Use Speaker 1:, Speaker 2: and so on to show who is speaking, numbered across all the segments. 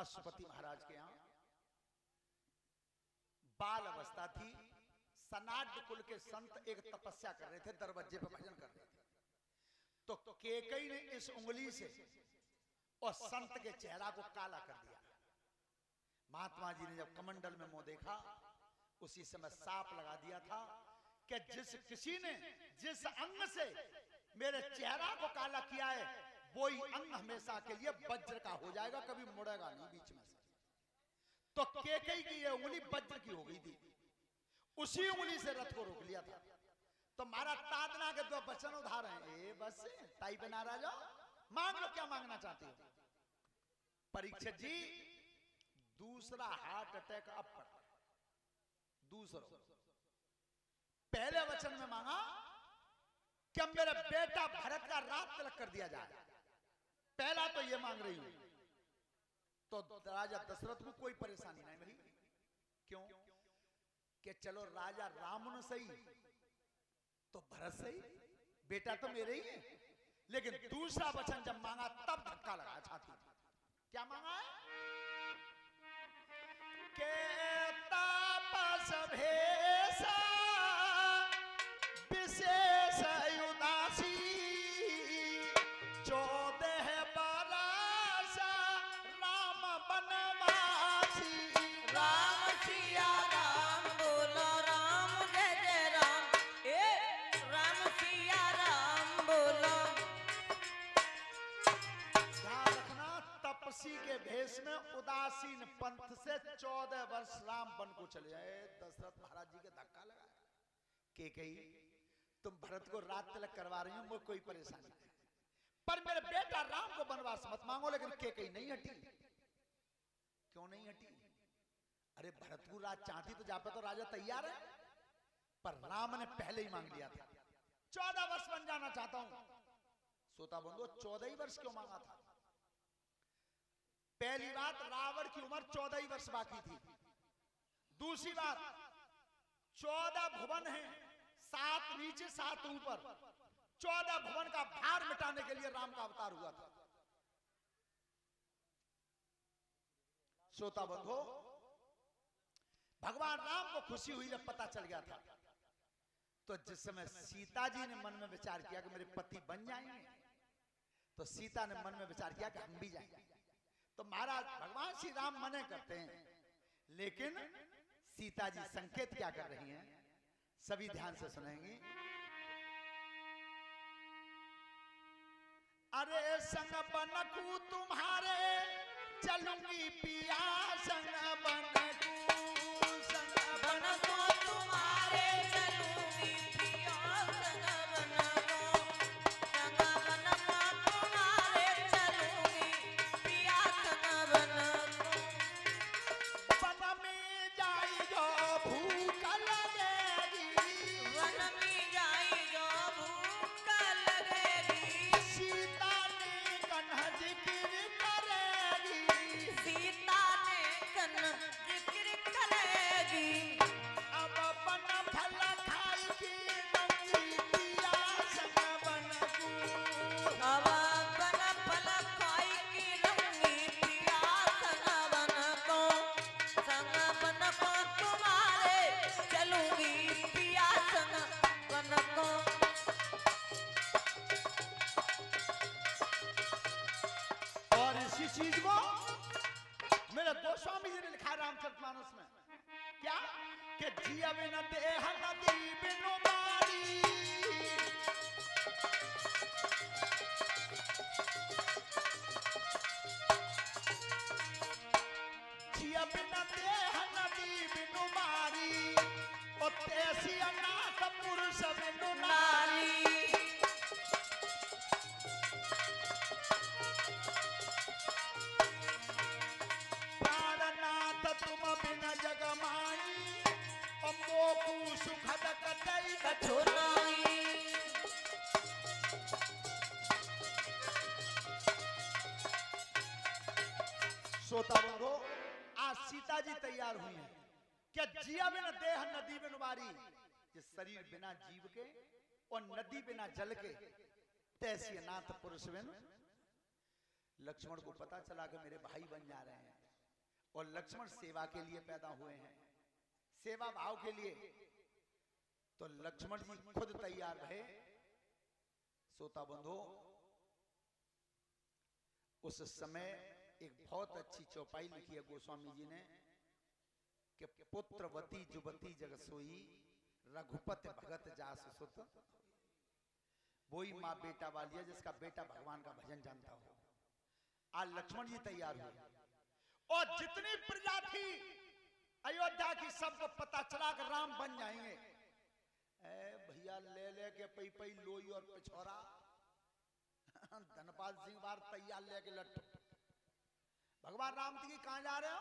Speaker 1: अश्वपति महाराज के यहाँ बाल अवस्था थी। सनाड्य कुल के संत एक तपस्या कर रहे थे, दरवाजे पे भजन कर रहे थे। तो केकई ने इस उंगली से और संत के चेहरा को काला कर दिया। महात्मा जी ने जब कमंडल में मुंह देखा, उसी समय साप लगा दिया था कि किसी ने जिस अंग से मेरे चेहरा को काला किया है, वो ही अंग हमेशा के लिए वज्र का हो जाएगा, कभी मुड़ेगा नहीं बीच में से। तो केकई की ये उंगली वज्र की हो गई थी, उसी उंगली से रथ को रोक लिया था। तो महाराज तादना के दो वचन उधार हैं, ए बस ताई पे नाराज हो, मांग लो क्या मांगना चाहते हो। परीक्षित जी दूसरा हार्ट अटैक अब पड़ा। दूसरा पहले वचन में मांगा कि अब मेरे बेटा भरत का रात तिलक कर दिया जाए, पहला तो ये मांग रही हूं। तो राजा दशरथ को कोई परेशानी नहीं भाई, क्यों कि चलो राजा राम न सही तो भरत सही, बेटा तो मेरे ही है। लेकिन दूसरा वचन जब मांगा तब धक्का लगा छाती। क्या मांगा है के तापस भेषा विशेष उदासी 14 बरस राम बनवासी।
Speaker 2: राम सिया राम बोलो राम जय जय राम, राम सिया राम बोलो।
Speaker 1: ध्यान रखना, तपसी के भेष में उदासीन पंथ से 14 वर्ष राम वन को चले जाए। दशरथ महाराज जी के धक्का लगा के कही तुम भरत को रात तिलक करवा रही हो, मुझे कोई परेशानी नहीं, पर मेरे बेटा राम को वनवास मत मांगो। लेकिन के कही नहीं हटी। क्यों नहीं हटी? अरे भरत को रात चाहती तो जापे तो राजा तैयार है, पर राम ने पहले ही मांग लिया था 14 वर्ष बन जाना चाहता हूं। सोता बंधु 14 ही वर्ष क्यों मांगा था? पहली बात, रावण की उम्र 14 ही वर्ष बाकी थी। दूसरी बात, 14 भुवन हैं, 7 नीचे 7 ऊपर, 14 भुवन का भार मिटाने के लिए राम का अवतार हुआ था। श्रोता बंधो, भगवान राम को खुशी हुई जब पता चल गया था, तो जिस समय सीता जी ने मन में विचार किया कि मेरे पति बन जाएंगे, तो सीता ने मन में विचार किया कि हम भी जाएंगे। तो महाराज भगवान श्री राम मने करते हैं, लेकिन सीता जी संकेत क्या कर रही हैं, सभी ध्यान से सुनेंगे। अरे संग बनकू तुम्हारे चलूंगी पिया, संग बनकू, संग बनकू
Speaker 2: तुम्हारे चलूंगी पिया, संग बनको, संग बनको तुम्हारे चलूंगी पिया, संग बनको।
Speaker 1: वन में जाई जो भूख लगेगी,
Speaker 2: वन में जाई जो भूख लगेगी,
Speaker 1: सीता ने कन्हा जिक्र करेगी,
Speaker 2: सीता ने कन जिक्र करेगी।
Speaker 1: अब बन फल खाई की नंगी पिया, संग बनकू।
Speaker 2: अब बन फल खाई की लंगी पिया, संग बनको, संग बनको तुम्हारे चलूंगी पिया, संग बनको।
Speaker 1: और इसी चीज को मेरे गोस्वामी जी ने लिखा है रामचरितमानस में, क्या कि जिया बिन देह नदी बिनु बारी, जिया बिन देह नदी बिनु बारी, ओ तेसी अनाथ पुरुष बिनु नारी। प्राणनाथ तुम बिन जग माई, ओ मोकू सुखद कतई
Speaker 2: कछुनाई।
Speaker 1: श्रोता बंधो, आज सीता जी तैयार हुई हैं क्या जिया बिना देह नदी बिन बारी, ये शरीर बिना जीव के और नदी बिना जल के, तैसी अनाथ पुरुष बिन। लक्ष्मण को पता चला कि मेरे भाई बन जा रहे हैं, और लक्ष्मण सेवा के लिए पैदा हुए हैं, सेवा भाव के लिए। तो लक्ष्मण जी खुद तैयार रहे। श्रोता बंधो, उस समय एक बहुत अच्छी चौपाई लिखी है गोस्वामी जी ने कि पुत्रवती जुबती जग सोई, रघुपति भगत जास सुत। वही माँ बेटा वाली है जिसका बेटा भगवान का भजन जानता हो। आज लक्ष्मण जी तैयार हुए और जितनी प्रजा थी अयोध्या की, सबको पता चला कि राम बन जाएंगे। भैया ले ले के पई पई लोई और पिछोरा धनपाल सिंह बार तैयार लेके लट्टू। भगवान राम जी कहां जा रहे हो?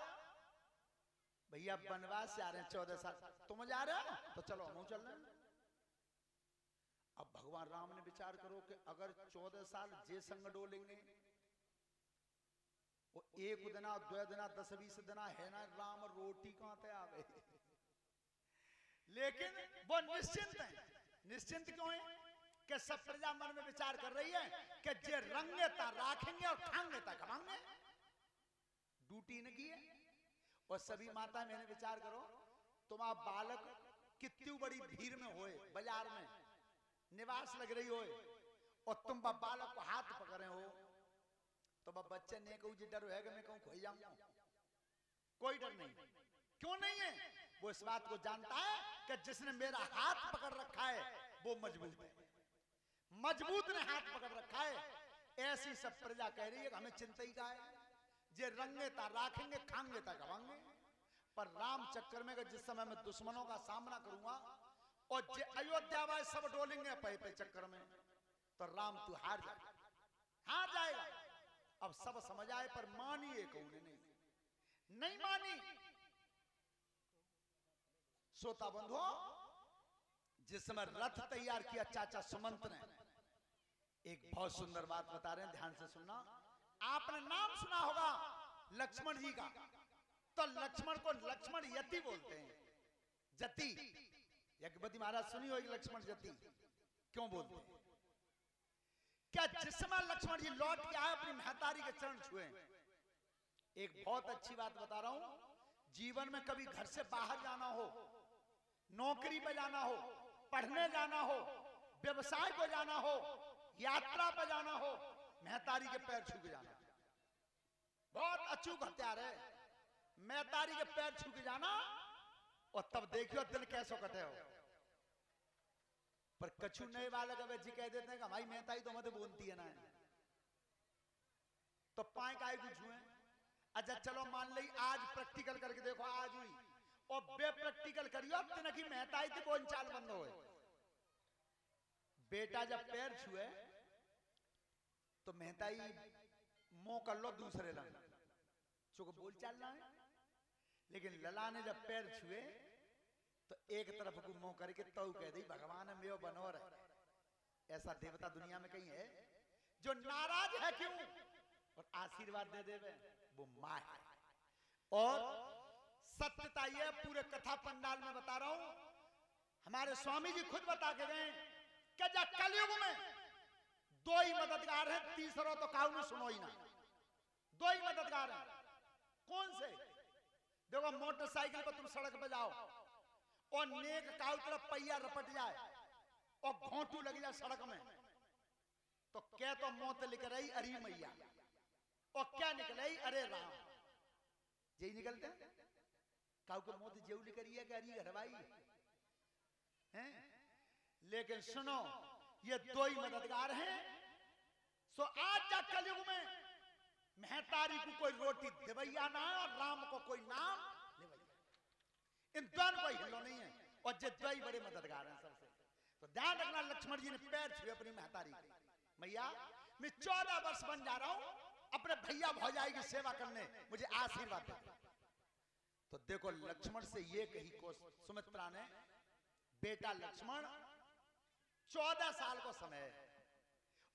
Speaker 1: भैया वनवास से आ रहे हैं 14 साल। तुम जा रहे हो तो चलो हम चल रहे हैं। अब भगवान राम ने विचार करो कि अगर 14 साल जे संग डोलेंगे, वो एक दिना 2 दिना 10-20 दिना है ना, राम रोटी कहां ते आवे। लेकिन वो निश्चिंत है। निश्चिंत क्यों है? कि सब प्रजा मन में विचार कर रही है कि जे रंगे ता राखेंगे और खाएंगे ता खवाएंगे। ड्यूटी ने की है। और सभी माता मैंने विचार करो, तुम आप बालक कितनी बड़ी भीड़ में होए, बाजार में निवास लग रही होए, और तुम बालक को हाथ पकड़े हो, तो बच्चे ने कहूँ डर है कि मैं कहूँ खोई जाऊंगा? कोई डर नहीं। क्यों नहीं है? वो इस बात को जानता है कि जिसने मेरा हाथ पकड़ रखा है वो मजबूत है। मजबूत ने हाथ पकड़ रखा है। ऐसी सब प्रजा कह रही है कि हमें चिंता ही का है, जे रंगे ता राखेंगे, खाएंगे ता खवाएंगे। पर राम चक्कर में जिस समय मैं दुश्मनों का सामना करूंगा और जे अयोध्या वाले सब डोलेंगे पे चक्कर में, तो राम तू हार जाएगा। अब सब समझ आए, पर मानी एक नहीं मानी। श्रोता बंधुओं, जिस समय रथ तैयार किया चाचा सुमंत ने, एक बहुत सुंदर बात बता रहे हैं, ध्यान से सुनना। आपने नाम सुना होगा लक्ष्मण जी का, तो लक्ष्मण को लक्ष्मण यति बोलते हैं। जति, यज्ञपति महाराज सुनी होगी लक्ष्मण जति क्यों बोलते हैं? क्या जिस समय लक्ष्मण जी लौट के आए अपनी महतारी के चरण छुए। एक बहुत अच्छी बात बता रहा हूं, जीवन में कभी घर से बाहर जाना हो, नौकरी पे जाना हो, पढ़ने जाना हो, व्यवसाय को जाना हो, यात्रा पे जाना हो, महतारी के पैर छू के जाना। बहुत अचूक हथियार है महतारी के पैर छू के जाना। और तब देखियो दिन कैसे कटे हो। पर कछु नए वाले का जी कह देते हैं कि भाई महतारी तो मत बोलती है ना, तो पाए काय कुछ हुए। अच्छा चलो मान ली आज प्रैक्टिकल करके देखो, आज हुई, और बे प्रैक्टिकल करियो तो की महतारी थी बोल चाल बंद हो। बेटा जब पैर छुए तो महताई मुंह कर लो दूसरे लंग, चुको बोल चाल रहा है। लेकिन लला ने जब पैर छुए तो एक तरफ को मुंह करके तो कह दी भगवान मेरे बनोर है। ऐसा देवता दुनिया में कहीं है जो नाराज है क्यों और आशीर्वाद दे देवे? वो मां है। और सत्यता ये पूरे कथा पंडाल में बता रहा हूं, हमारे स्वामी जी खुद बता के गए कि जब कलयुग में दो ही मददगार हैं, तीसरा तो काऊ ने सुनो ही ना। दो ही मददगार हैं। कौन से? देखो मोटरसाइकिल पर तुम सड़क पे जाओ और नेक काऊ तरफ पहिया रपट जाए और घोंटू लग जाए सड़क में, तो क्या तो मौत लिख रही अरे मैया, और क्या निकले अरे राम। यही निकलते हैं। काऊ को मौत जेऊ लिख रही है कि अरे घरवाई है। लेकिन सुनो, ये दो ही मददगार हैं। सो आज जा कलयुग में महतारी को कोई रोटी देवैया ना है और राम को कोई नाम देवैया। इन दोनों कोई हिलो नहीं है और जे दो ही बड़े मददगार हैं सबसे। तो ध्यान रखना, लक्ष्मण जी ने पैर छुए अपनी महतारी के। मैया मैं 14 वर्ष बन जा रहा हूं अपने भैया भौजाई की सेवा करने, मुझे आशीर्वाद दे। तो देखो लक्ष्मण से ये कही को सुमित्रा ने, बेटा लक्ष्मण 14 साल को समय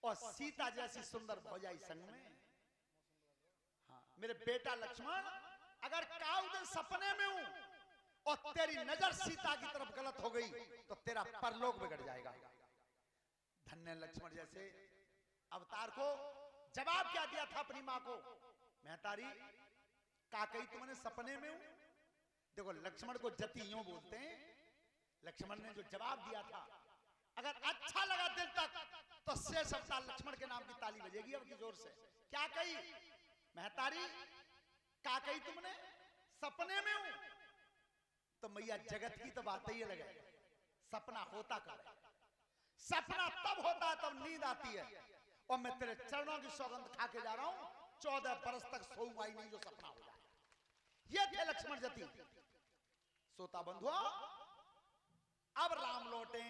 Speaker 1: और सीता जैसी सुंदर भौजाई संग में। हाँ मेरे बेटा लक्ष्मण, अगर काऊ दिन सपने में हूं और तेरी नजर सीता की तरफ गलत हो गई तो तेरा परलोक बिगड़ जाएगा। धन्य लक्ष्मण जैसे अवतार को जवाब क्या दिया था अपनी मां को? महतारी काकई तुमने सपने में हूं। देखो लक्ष्मण को जति यूं बोलते हैं। लक्ष्मण ने जो जवाब दिया था, अगर अच्छा लगा दिल तक तो शेष अवतार लक्ष्मण के नाम की ताली बजेगी अब की जोर से। क्या कही महतारी, का कही तुमने सपने में हूं? तो मैया जगत की तो बात ही अलग है। सपना होता कब है? सपना तब होता है तब नींद आती है। और मैं तेरे चरणों की सौगंध खा के जा रहा हूं, 14 बरस तक सोऊंगा ही नहीं जो सपना हो जाए। ये थे लक्ष्मण जति। सोता बंधुओं, अब राम लौटे